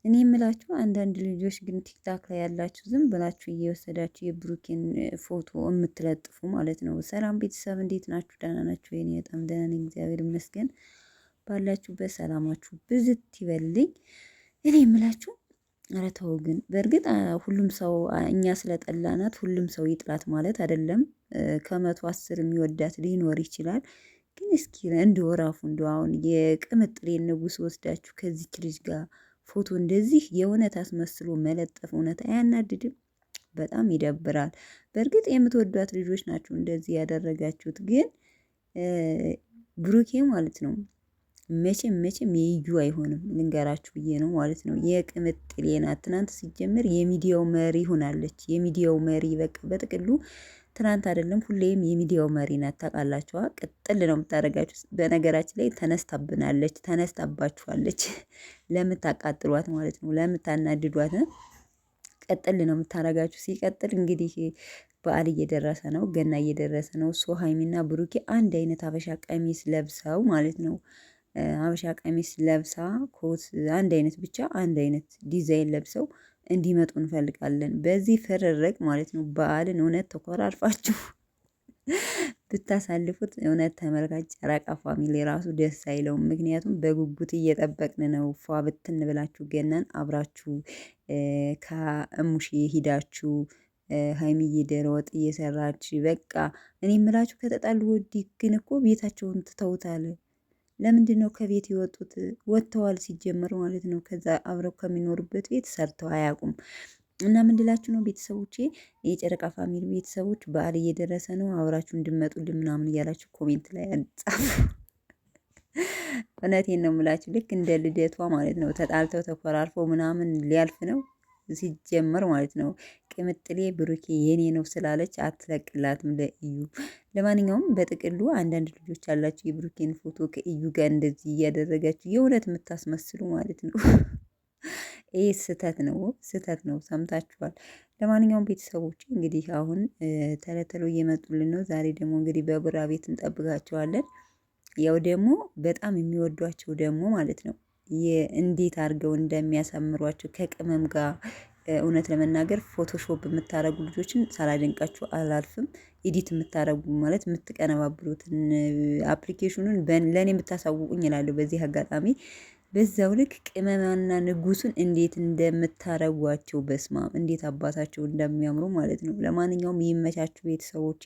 እኔ የምላችሁ አንዳንድ ልጆች ግን ቲክታክ ላይ ያላችሁ ዝም ብላችሁ እየወሰዳችሁ የብሩኬን ፎቶ የምትለጥፉ ማለት ነው። ሰላም ቤተሰብ እንዴት ናችሁ? ደህና ናችሁ? የኔ በጣም ደህና ነኝ፣ እግዚአብሔር ይመስገን። ባላችሁበት ሰላማችሁ ብዝት ይበልኝ። እኔ የምላችሁ ኧረ ተው ግን በእርግጥ ሁሉም ሰው እኛ ስለጠላናት ሁሉም ሰው ይጥላት ማለት አይደለም። ከመቶ 10 የሚወዳት ሊኖር ይችላል። ግን እስኪ እንደ ወራፉ እንደ አሁን የቅምጥሌ ንጉስ ወስዳችሁ ከዚች ልጅ ጋር ፎቶ እንደዚህ የእውነት አስመስሎ መለጠፍ እውነት አያናድድም? በጣም ይደብራል። በእርግጥ የምትወዷት ልጆች ናቸው እንደዚህ ያደረጋችሁት። ግን ብሩኬ ማለት ነው መቼም የዩ አይሆንም፣ ልንገራችሁ ብዬ ነው ማለት ነው። የቅምጥሌ ናት። ትናንት ሲጀምር የሚዲያው መሪ ሆናለች። የሚዲያው መሪ በቃ በጥቅሉ ትናንት አይደለም ሁሌም የሚዲያው መሪ ናት። ታውቃላችኋ? ቅጥል ነው የምታደርጋችሁ። በነገራችን ላይ ተነስታብናለች፣ ተነስታባችኋለች። ለምታቃጥሏት ማለት ነው፣ ለምታናድዷት ቀጥል ነው የምታረጋችሁ። ሲቀጥል እንግዲህ በዓል እየደረሰ ነው፣ ገና እየደረሰ ነው። ሶ ሀይሚና ብሩኬ አንድ አይነት ሀበሻ ቀሚስ ለብሰው ማለት ነው ሀበሻ ቀሚስ ለብሳ ኮት አንድ አይነት ብቻ አንድ አይነት ዲዛይን ለብሰው እንዲመጡ እንፈልጋለን። በዚህ ፍርርቅ ማለት ነው በዓልን እውነት ተኮራርፋችሁ ብታሳልፉት እውነት ተመልካች ጨረቃ ፋሚሊ ራሱ ደስ አይለውም። ምክንያቱም በጉጉት እየጠበቅን ነው። ፏ ብትን ብላችሁ ገናን አብራችሁ ከእሙሽ ሂዳችሁ ሀይሚዬ ዶሮ ወጥ እየሰራች በቃ እኔ የምላችሁ ከተጣሉ ወዲህ ግን እኮ ቤታቸውን ትተውታል። ለምንድን ነው ከቤት የወጡት? ወጥተዋል ሲጀመር ማለት ነው። ከዛ አብረው ከሚኖሩበት ቤት ሰርተው አያውቁም። እና ምንድላችሁ ነው ቤተሰቦቼ፣ የጨረቃ ፋሚሊ ቤተሰቦች በዓል እየደረሰ ነው፣ አብራችሁ እንድመጡልን ምናምን እያላችሁ ኮሜንት ላይ ጻፉ። እውነቴን ነው የምላችሁ፣ ልክ እንደ ልደቷ ማለት ነው። ተጣልተው ተኮራርፈው ምናምን ሊያልፍ ነው ሲጀመር ማለት ነው። ቅምጥሌ ብሩኬ የኔ ነው ስላለች አትለቅላትም ለእዩ። ለማንኛውም በጥቅሉ አንዳንድ ልጆች አላችሁ የብሩኬን ፎቶ ከእዩ ጋር እንደዚህ እያደረጋችሁ የእውነት የምታስመስሉ ማለት ነው። ይህ ስህተት ነው። ሰምታችኋል። ለማንኛውም ቤተሰቦች እንግዲህ አሁን ተለተሎ እየመጡልን ነው። ዛሬ ደግሞ እንግዲህ በቡራ ቤት እንጠብቃቸዋለን። ያው ደግሞ በጣም የሚወዷቸው ደግሞ ማለት ነው እንዴት አድርገው እንደሚያሳምሯቸው ከቅመም ጋር እውነት ለመናገር ፎቶሾፕ የምታረጉ ልጆችን ሳላደንቃችሁ አላልፍም። ኤዲት የምታረጉ ማለት የምትቀነባብሩትን አፕሊኬሽኑን ለእኔ የምታሳውቁኝ ይላለሁ። በዚህ አጋጣሚ በዛው ልክ ቅመማና ንጉሱን እንዴት እንደምታረጓቸው በስማም እንዴት አባታቸው እንደሚያምሩ ማለት ነው። ለማንኛውም ይመቻችሁ ቤተሰቦቼ፣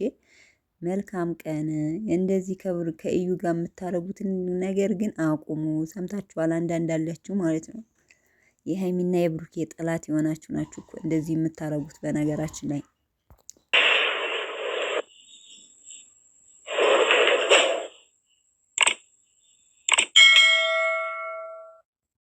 መልካም ቀን። እንደዚህ ከእዩ ጋር የምታረጉትን ነገር ግን አቁሙ። ሰምታችኋል? አንዳንድ አላችሁ ማለት ነው የሀይሚና የብሩኬ ጠላት የሆናችሁ ናችሁ እኮ እንደዚህ የምታረጉት በነገራችን ላይ